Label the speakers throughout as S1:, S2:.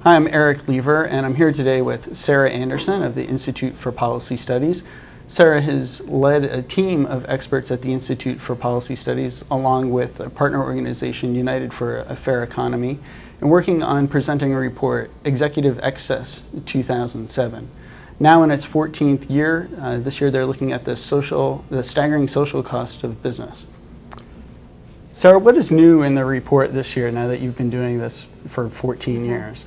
S1: Hi, I'm Eric Lever, and I'm here today with Sarah Anderson of the Institute for Policy Studies. Sarah has led a team of experts at the Institute for Policy Studies, along with a partner organization, United for a Fair Economy, and working on presenting a report, Executive Excess 2007. Now in its 14th year, this year they're looking at the staggering social cost of business. Sarah, what is new in the report this year, now that you've been doing this for 14 years?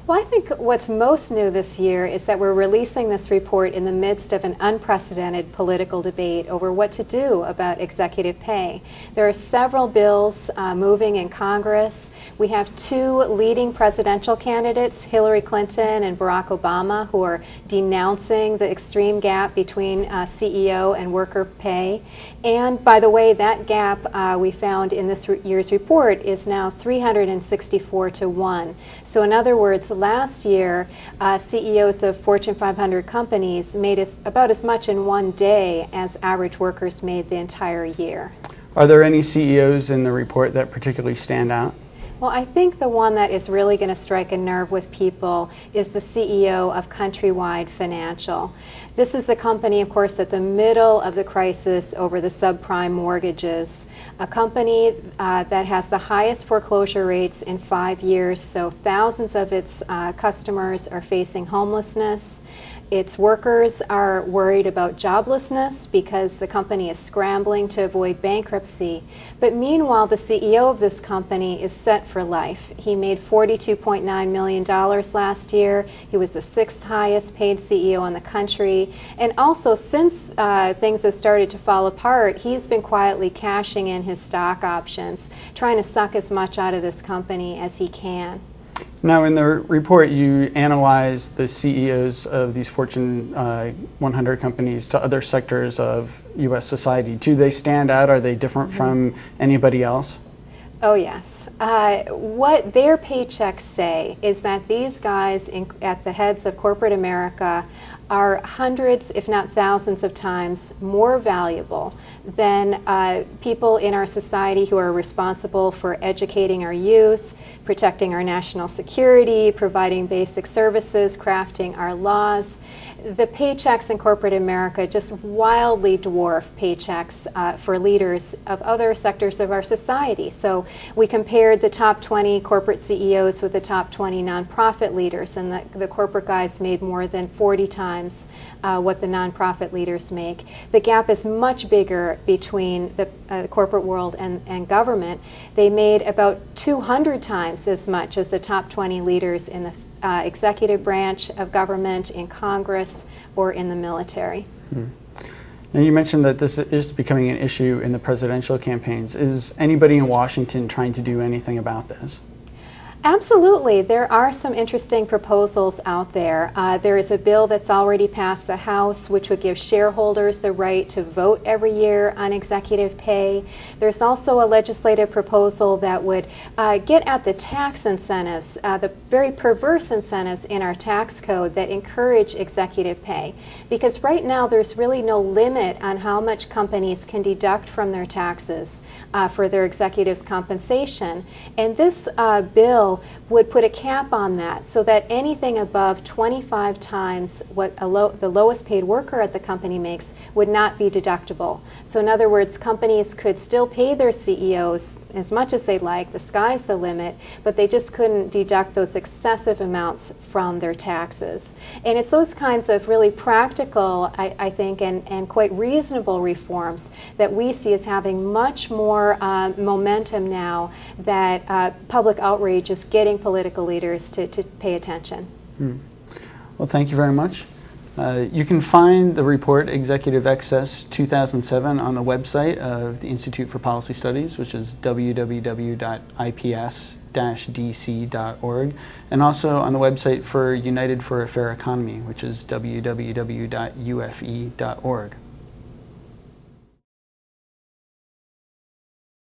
S2: Well, I think what's most new this year is that we're releasing this report in the midst of an unprecedented political debate over what to do about executive pay. There are several bills moving in Congress. We have two leading presidential candidates, Hillary Clinton and Barack Obama, who are denouncing the extreme gap between CEO and worker pay. And by the way, that gap we found in this year's report is now 364 to 1. So in other words, last year, CEOs of Fortune 500 companies made about as much in one day as average workers made the entire year.
S1: Are there any CEOs in the report that particularly stand out?
S2: Well, I think the one that is really going to strike a nerve with people is the CEO of Countrywide Financial. This is the company, of course, at the middle of the crisis over the subprime mortgages. A company that has the highest foreclosure rates in 5 years, so thousands of its customers are facing homelessness. Its workers are worried about joblessness because the company is scrambling to avoid bankruptcy. But meanwhile, the CEO of this company is set for life. He made $42.9 million last year. He was the 6th highest paid CEO in the country. And also, since things have started to fall apart, he's been quietly cashing in his stock options, trying to suck as much out of this company as he can.
S1: Now, in the report, you analyze the CEOs of these Fortune 100 companies to other sectors of U.S. society. Do they stand out? Are they different from anybody else?
S2: Oh, yes. What their paychecks say is that these guys at the heads of corporate America are hundreds, if not thousands of times more valuable than people in our society who are responsible for educating our youth, protecting our national security, providing basic services, crafting our laws. The paychecks in corporate America just wildly dwarf paychecks for leaders of other sectors of our society. So we compared the top 20 corporate CEOs with the top 20 nonprofit leaders, and the corporate guys made more than 40 times what the nonprofit leaders make. The gap is much bigger between the corporate world and government. They made about 200 times as much as the top 20 leaders in the executive branch of government, in Congress, or in the military.
S1: Now, you mentioned that this is becoming an issue in the presidential campaigns. Is anybody in Washington trying to do anything about this?
S2: Absolutely. There are some interesting proposals out there. There is a bill that's already passed the House which would give shareholders the right to vote every year on executive pay. There's also a legislative proposal that would get at the tax incentives, the very perverse incentives in our tax code that encourage executive pay. Because right now there's really no limit on how much companies can deduct from their taxes for their executives' compensation. And this bill would put a cap on that so that anything above 25 times what the lowest paid worker at the company makes would not be deductible. So in other words, companies could still pay their CEOs as much as they'd like, the sky's the limit, but they just couldn't deduct those excessive amounts from their taxes. And it's those kinds of really practical, I think, and quite reasonable reforms that we see as having much more momentum now that public outrage is getting political leaders to pay attention.
S1: Well, thank you very much. You can find the report, Executive Excess 2007, on the website of the Institute for Policy Studies, which is www.ips-dc.org, and also on the website for United for a Fair Economy, which is www.ufe.org.